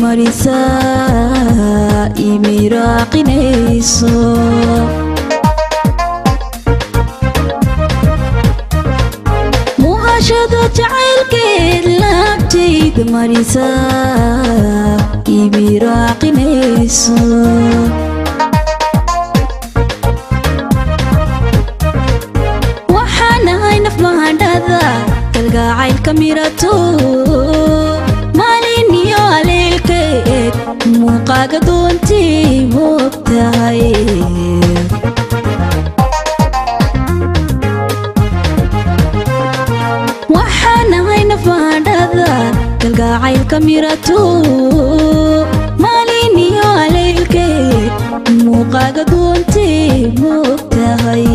marisa imiraqinayso muhashada jacaylkeed laabtayda marisa imiraqinayso waxaanahay naf mahadhada kalgacaylka mirato muuqaaga doontii moogtahay waxaanahay nafadhada kalgacaylka mirato maalin iyo aleylkeed muuqaaga doontii moogtahay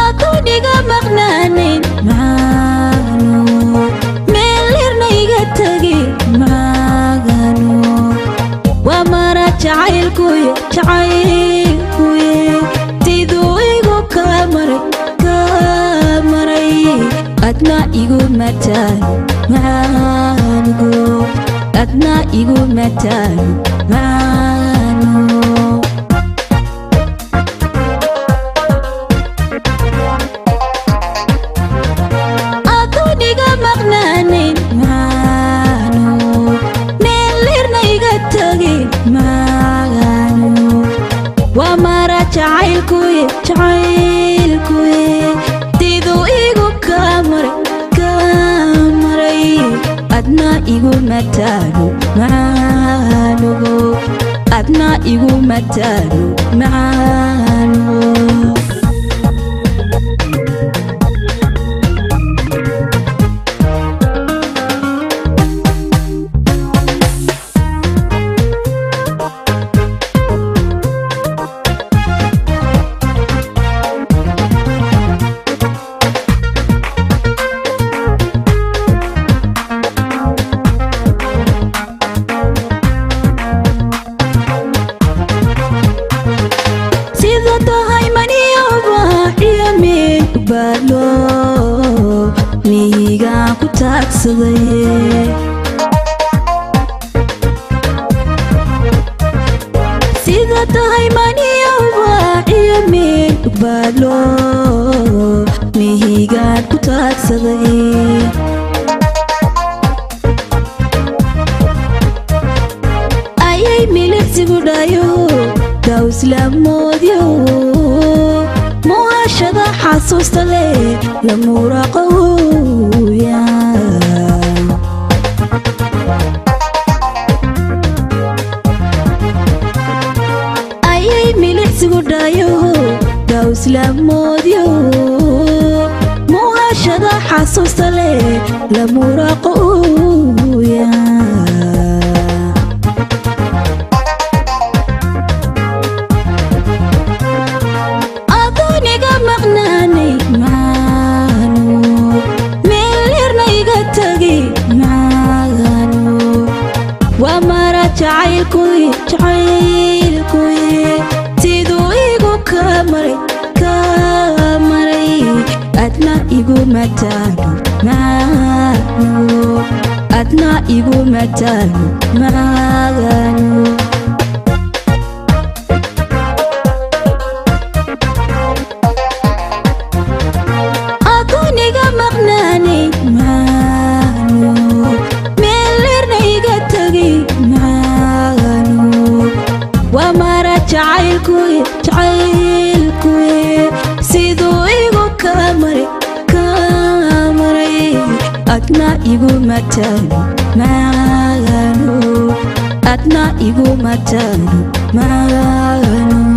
aduniga maqnaanin jacaylkuye tiduu igu kamaray adna igu mataano macaanigu adna igu mataano macaano aduniga maqnaanin macaano meelirna iga tagi ومرا jacaylkuye tiduu igu kamaray adna igu mataano macaanigu adna igu mataano macaano mihigaan ku taagsaday sida tahay maniyowba iyo meel baadlo mihigaan ku taagsaday ayay milicsigu dhayo daw islaamoodyo muhashada xasuusta leh la muraqowya ayay milicsigu dhayo daw islaamoodyo muhashada xasuusta leh la muraqowya jacaylkuye tiduu igu kamaray adna igu mataano macaano adna igu mataano macaano aduniga maqnaanay macaano meelirna iga tagi ومرا jacaylkuye siduu igu kamaray adna igu mataano macaano adna igu mataano macaano